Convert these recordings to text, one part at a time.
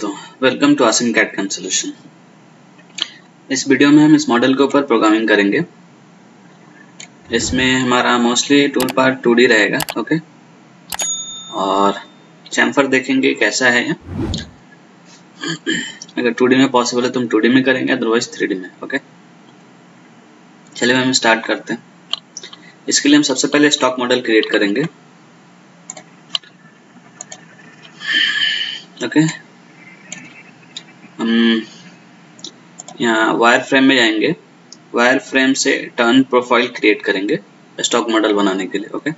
दोस्तों, welcome to Asim CAD CAM solution. इस video में हम इस मॉडल के ऊपर प्रोग्रामिंग करेंगे। इसमें हमारा मोस्टली टूल पार्ट 2D रहेगा, ओके। और चैम्फर देखेंगे कैसा है। अगर 2D में पॉसिबल है तो हम 2D में करेंगे, अदरवाइज 3D में, ओके। चलिए हम स्टार्ट करते हैं। इसके लिए हम सबसे पहले स्टॉक मॉडल क्रिएट करेंगे, ओके। हम यहाँ वायर फ्रेम में जाएंगे, वायर फ्रेम से टर्न प्रोफाइल क्रिएट करेंगे स्टॉक मॉडल बनाने के लिए, ओके।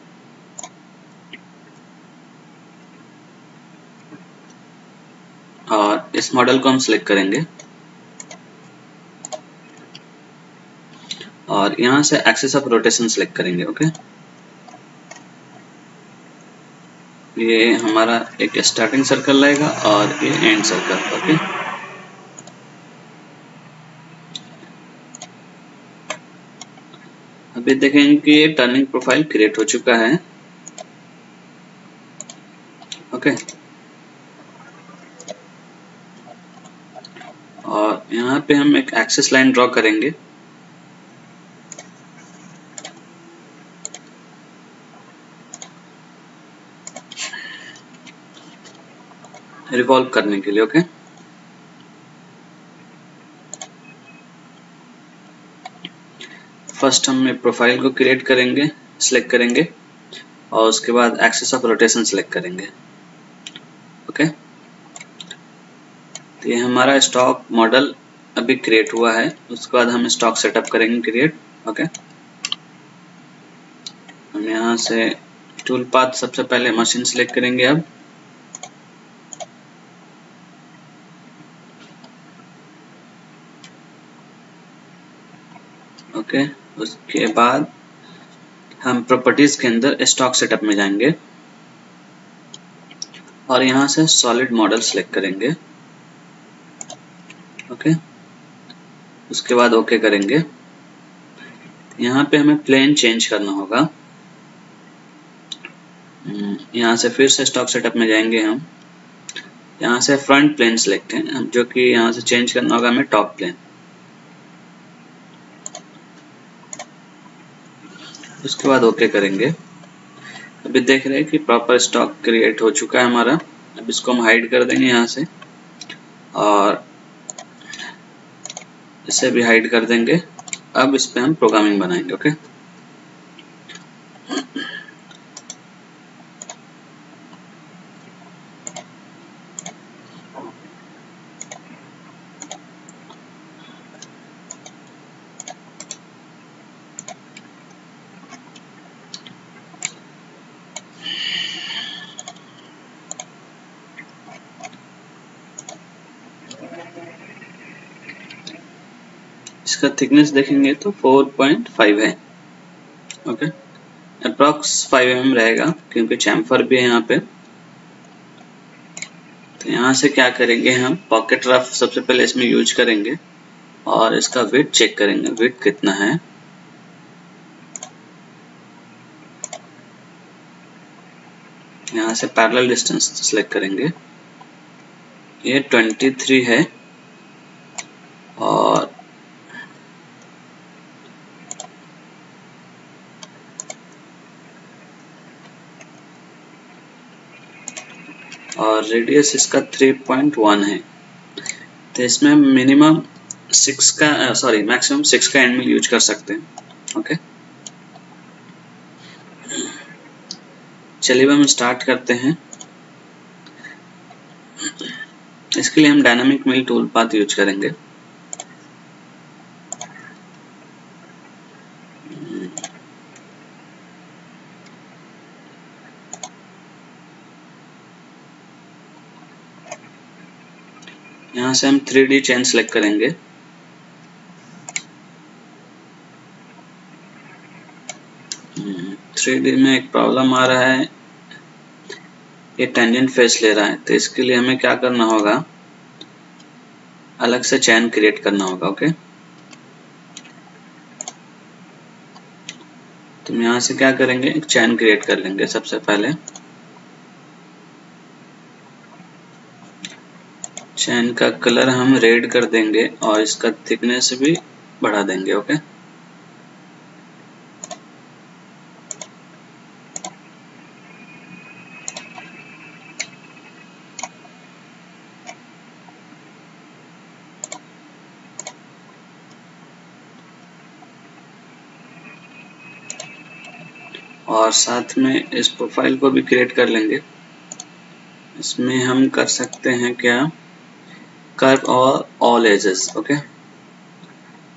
और इस मॉडल को हम सिलेक्ट करेंगे और यहाँ से एक्सिस ऑफ रोटेशन सिलेक्ट करेंगे, ओके। ये हमारा एक स्टार्टिंग सर्कल रहेगा और ये एंड सर्कल, ओके। अभी देखेंगे कि ये टर्निंग प्रोफाइल क्रिएट हो चुका है, ओके। और यहाँ पे हम एक एक्सिस लाइन ड्रॉ करेंगे, रिवॉल्व करने के लिए, ओके। फर्स्ट हम प्रोफाइल को क्रिएट करेंगे, सिलेक्ट करेंगे और उसके बाद एक्सिस ऑफ रोटेशन सिलेक्ट करेंगे, ओके। तो ये हमारा स्टॉक मॉडल अभी क्रिएट हुआ है। उसके बाद हम स्टॉक सेटअप करेंगे क्रिएट, ओके। हम यहाँ से टूल पाथ सबसे पहले मशीन सिलेक्ट करेंगे अब, ओके। उसके बाद हम प्रॉपर्टीज के अंदर स्टॉक सेटअप में जाएंगे और यहाँ से सॉलिड मॉडल सिलेक्ट करेंगे, ओके। उसके बाद ओके करेंगे। यहाँ पे हमें प्लेन चेंज करना होगा। यहाँ से फिर से स्टॉक सेटअप में जाएंगे हम, यहाँ से फ्रंट प्लेन सिलेक्ट है, जो कि यहाँ से चेंज करना होगा हमें टॉप प्लेन। उसके बाद ओके करेंगे। अभी देख रहे हैं कि प्रॉपर स्टॉक क्रिएट हो चुका है हमारा। अब इसको हम हाइड कर देंगे यहाँ से और इसे भी हाइड कर देंगे। अब इस पे हम प्रोग्रामिंग बनाएंगे, ओके। इसका थिकनेस देखेंगे तो 4.5 है, ओके। अप्रॉक्स 5 mm रहेगा क्योंकि चैम्फर भी है यहाँ पे। तो यहाँ से क्या करेंगे, हम पॉकेट रफ सबसे पहले इसमें यूज करेंगे और इसका विड्थ चेक करेंगे, विड्थ कितना है। यहाँ से पैरेलल डिस्टेंस सेलेक्ट करेंगे, ये 23 है और रेडियस इसका 3.1 है। तो इसमें मिनिमम 6 का मैक्सिमम 6 का एंड मिल यूज कर सकते हैं, ओके। चलिए हम स्टार्ट करते हैं। इसके लिए हम डायनामिक मिल टूल पाथ यूज करेंगे। यहाँ से हम 3D चेन सेलेक्ट करेंगे, थ्री डी में एक प्रॉब्लम आ रहा है, ये टेंजेंट फेस ले रहा है। तो इसके लिए हमें क्या करना होगा, अलग से चैन क्रिएट करना होगा, ओके। तो हम यहाँ से क्या करेंगे, एक चैन क्रिएट कर लेंगे सबसे पहले। चैन का कलर हम रेड कर देंगे और इसका थिकनेस भी बढ़ा देंगे। ओके, और साथ में इस प्रोफाइल को भी क्रिएट कर लेंगे। इसमें हम कर सकते हैं क्या, कर्व और all ages. Okay,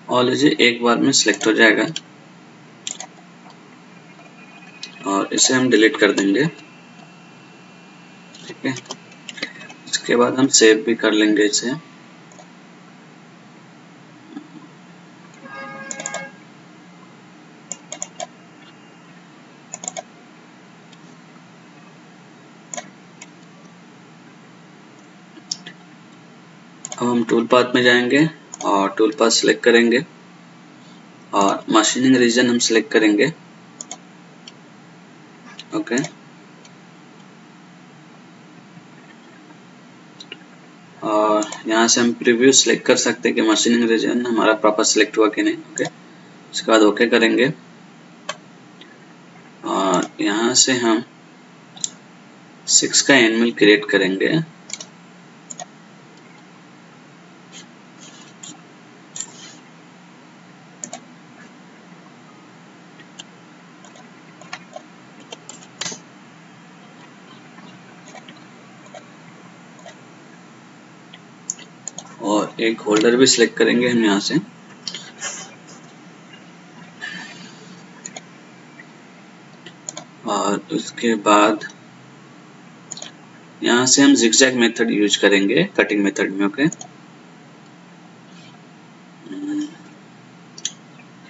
all ages एक बार में सिलेक्ट हो जाएगा और इसे हम डिलीट कर देंगे। ठीक है, इसके बाद हम सेव भी कर लेंगे इसे। अब हम टूल पाथ में जाएंगे और टूल पाथ सिलेक्ट करेंगे और मशीनिंग रीजन हम सिलेक्ट करेंगे। ओके, और यहाँ से हम प्रीव्यू सिलेक्ट कर सकते हैं कि मशीनिंग रीजन हमारा प्रॉपर सिलेक्ट हुआ कि नहीं। ओके, इसके बाद ओके करेंगे और यहाँ से हम 6 का एनिमल क्रिएट करेंगे। और एक होल्डर भी सिलेक्ट करेंगे हम यहाँ से। और उसके बाद यहाँ से हम zigzag मेथड यूज करेंगे कटिंग मेथड में। ओके,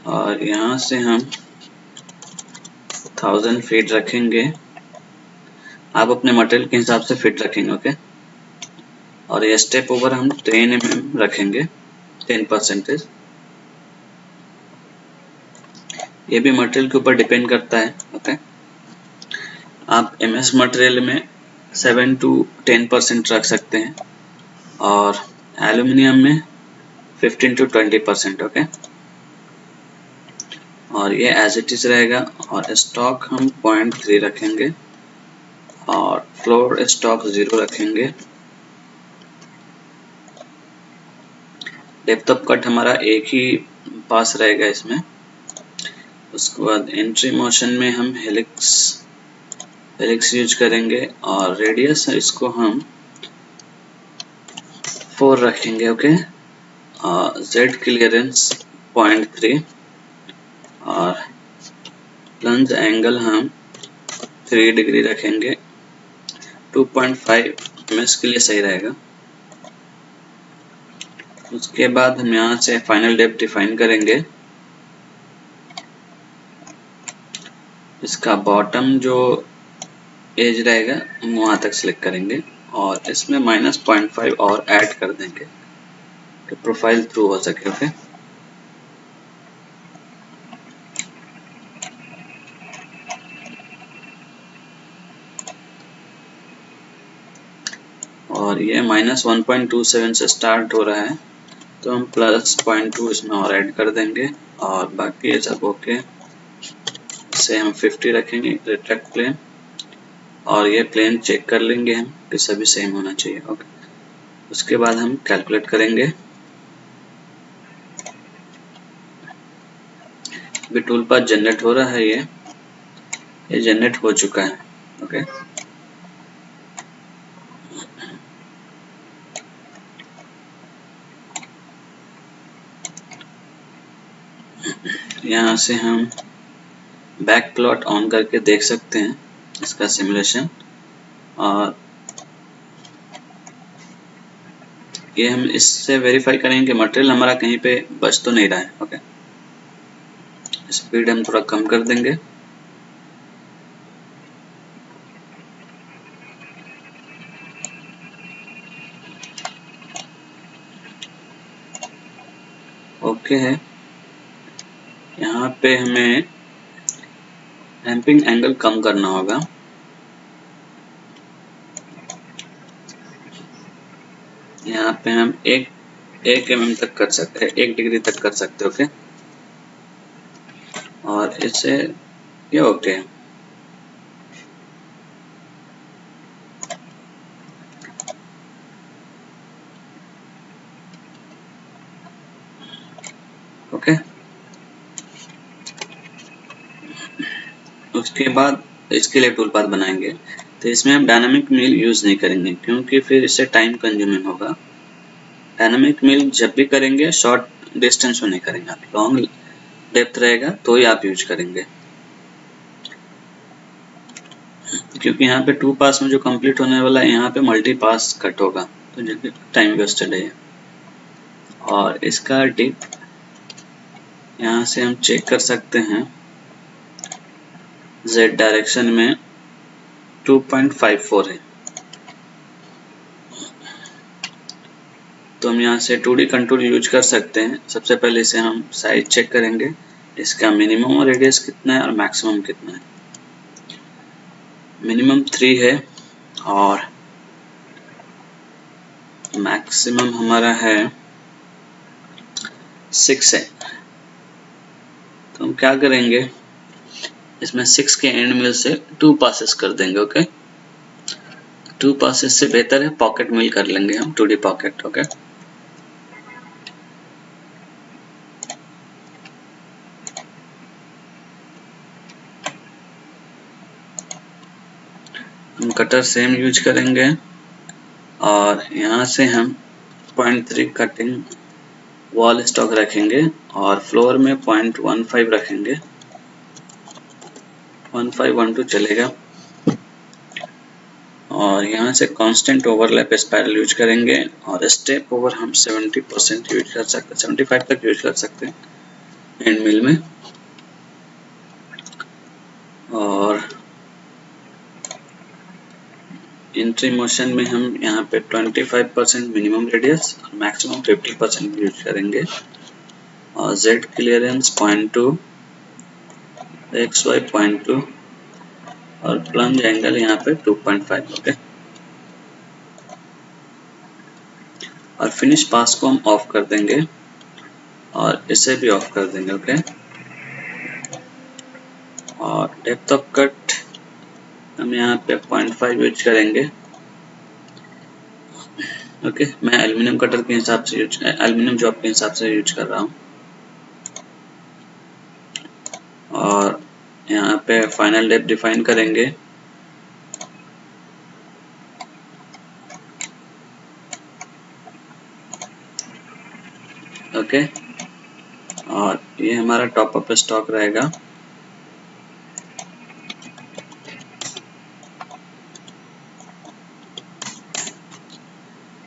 और यहाँ से हम 1000 फीट रखेंगे। आप अपने मटेरियल के हिसाब से फिट रखेंगे। ओके, और ये स्टेप ओवर हम 10 mm रखेंगे, 10%। ये भी मटेरियल के ऊपर डिपेंड करता है। ओके, आप MS मटेरियल में 7 to 10% रख सकते हैं और एल्यूमिनियम में 15 to 20%। ओके, और ये एज इट इज रहेगा। और स्टॉक हम 0.3 रखेंगे और फ्लोर स्टॉक 0 रखेंगे। डेप्थ ऑफ कट हमारा एक ही पास रहेगा इसमें। उसके बाद एंट्री मोशन में हम हेलिक्स यूज करेंगे और रेडियस इसको हम 4 रखेंगे। ओके, जेड क्लियरेंस 0.3 और प्लंज एंगल हम 3 डिग्री रखेंगे। 2.5 ms के लिए सही रहेगा। उसके बाद हम यहाँ से फाइनल डेप्थ डिफाइन करेंगे। इसका बॉटम जो एज रहेगा हम वहाँ तक सिलेक्ट करेंगे और इसमें -0.5 और ऐड कर देंगे कि प्रोफाइल थ्रू हो सके। ओके, और ये -1.27 से स्टार्ट हो रहा है तो हम +0.2 इसमें और ऐड कर देंगे और बाकी ये सब ओके। इसे हम 50 रखेंगे रिट्रैक्ट प्लेन और ये प्लेन चेक कर लेंगे हम कि सभी सेम होना चाहिए। ओके, उसके बाद हम कैलकुलेट करेंगे। अभी टूल पाथ जनरेट हो रहा है, ये जनरेट हो चुका है। ओके, यहाँ से हम बैक प्लॉट ऑन करके देख सकते हैं इसका सिमुलेशन। और ये हम इससे वेरीफाई करेंगे कि मटेरियल हमारा कहीं पे बच तो नहीं रहा है। ओके, स्पीड हम थोड़ा कम कर देंगे। ओके है, यहाँ पे हमें रैंपिंग एंगल कम करना होगा। यहाँ पे हम एक mm तक कर सकते हैं, 1 डिग्री तक कर सकते हैं। ओके, और इससे ये ओके। ओके, उसके बाद इसके लिए टूल पाथ बनाएंगे। तो इसमें हम डायनामिक मिल यूज नहीं करेंगे क्योंकि फिर इससे टाइम कंज्यूमिंग होगा। डायनामिक मिल जब भी करेंगे शॉर्ट डिस्टेंस में नहीं करेंगे, आप लॉन्ग डेप्थ रहेगा तो ही आप यूज करेंगे, क्योंकि यहाँ पे 2 पास में जो कंप्लीट होने वाला है यहाँ पे मल्टी पास कट होगा, तो जो टाइम वेस्टेड है। और इसका डिप यहाँ से हम चेक कर सकते हैं, z डायरेक्शन में 2.54 है। तो हम यहाँ से 2D कंटूर यूज कर सकते हैं। सबसे पहले इसे हम साइज चेक करेंगे, इसका मिनिमम रेडियस कितना है और मैक्सिमम कितना है। मिनिमम 3 है और मैक्सिमम हमारा है 6 है। तो हम क्या करेंगे, इसमें 6 के एंड मिल से 2 पासेस कर देंगे। ओके, 2 पासेस से बेहतर है पॉकेट मिल कर लेंगे हम, 2D पॉकेट। ओके, हम कटर सेम यूज करेंगे और यहाँ से हम 0.3 कटिंग वॉल स्टॉक रखेंगे और फ्लोर में 0.15 रखेंगे, 1512 चलेगा। और यहाँ से कांस्टेंट ओवरलैप स्पाइरल यूज करेंगे और स्टेप ओवर हम 70% यूज कर सकते, 75 तक यूज कर सकते हैं एंड मिल में। और एंट्री मोशन में हम यहाँ पे 25% मिनिमम रेडियस और मैक्सिमम 50% यूज करेंगे। और Z क्लियरेंस 0.2, XY 0.2 और प्लंज एंगल यहाँ पे 2.5। ओके, और फिनिश पास को हम ऑफ कर देंगे और इसे भी ऑफ कर देंगे। ओके, और डेप्थ ऑफ कट हम यहाँ पे 0.5 यूज करेंगे। ओके, मैं एल्यूमिनियम कटर के हिसाब से एल्यूमिनियम जॉब के हिसाब से यूज कर रहा हूँ। और यहाँ पे फाइनल डेप्थ डिफाइन करेंगे। ओके, और ये हमारा टॉप अप स्टॉक रहेगा।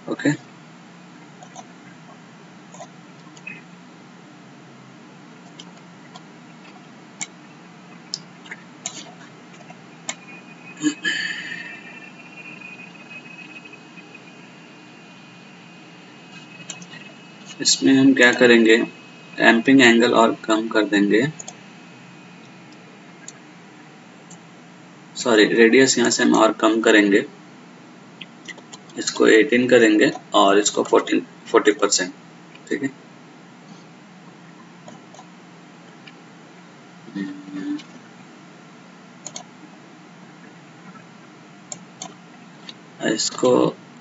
ओके, इसमें हम क्या करेंगे, एम्पिंग एंगल और कम कर देंगे, सॉरी रेडियस यहाँ से हम और कम करेंगे, इसको 18 करेंगे और इसको 40%। ठीक है, इसको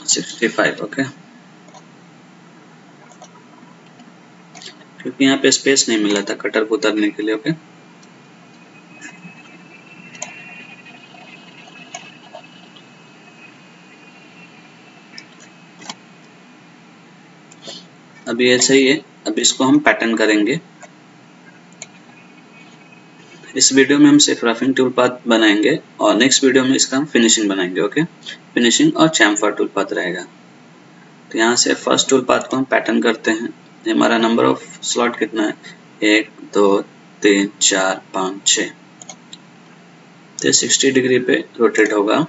65। ओके, क्योंकि यहाँ पे स्पेस नहीं मिला था कटर को उतरने के लिए। ओके, अब ये सही है। अब इसको हम पैटर्न करेंगे। इस वीडियो में हम सिर्फ रफिंग टूल पाथ बनाएंगे और नेक्स्ट वीडियो में इसका हम फिनिशिंग बनाएंगे। ओके, फिनिशिंग और चैम्फर टूल पाथ रहेगा। तो यहाँ से फर्स्ट टूल पाथ को हम पैटर्न करते हैं। हमारा नंबर ऑफ स्लॉट कितना है, 1 2 3 4 5 6। तो 60 डिग्री पे रोटेट होगा।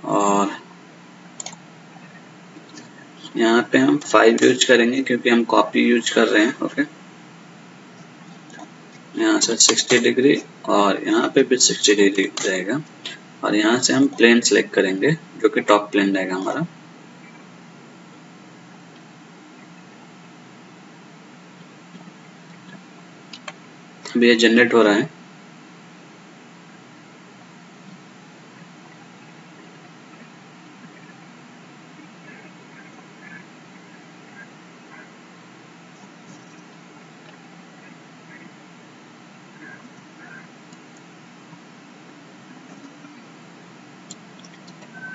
और यहाँ पे हम 5 यूज करेंगे क्योंकि हम कॉपी यूज कर रहे हैं। ओके, यहाँ से 60 डिग्री और यहाँ पे भी 60 डिग्री रहेगा। और यहाँ से हम प्लेन सेलेक्ट करेंगे जो कि टॉप प्लेन रहेगा हमारा। अभी ये जनरेट हो रहा है।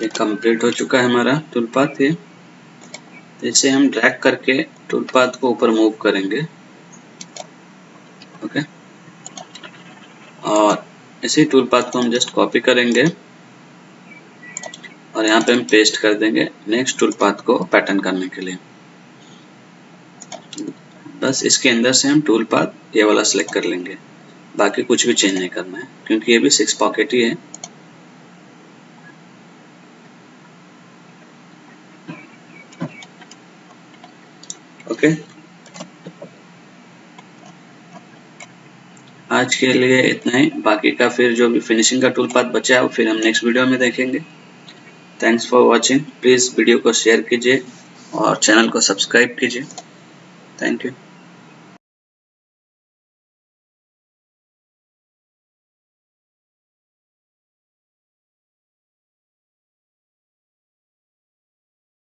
ये कंप्लीट हो चुका है हमारा टूल पाथ। ये इसे हम ड्रैग करके टूल पाथ को ऊपर मूव करेंगे। ओके, और इसी टूल पाथ को हम जस्ट कॉपी करेंगे और यहाँ पे हम पेस्ट कर देंगे नेक्स्ट टूल पाथ को पैटर्न करने के लिए। बस इसके अंदर से हम टूल पाथ ये वाला सिलेक्ट कर लेंगे, बाकी कुछ भी चेंज नहीं करना है क्योंकि ये भी 6 पॉकेट ही है। ओके, आज के लिए इतना ही। बाकी का फिर जो भी फिनिशिंग का टूल पाथ बचा है वो फिर हम नेक्स्ट वीडियो में देखेंगे। Thanks for watching. Please video को शेयर कीजिए और चैनल को सब्सक्राइब कीजिए। Thank you.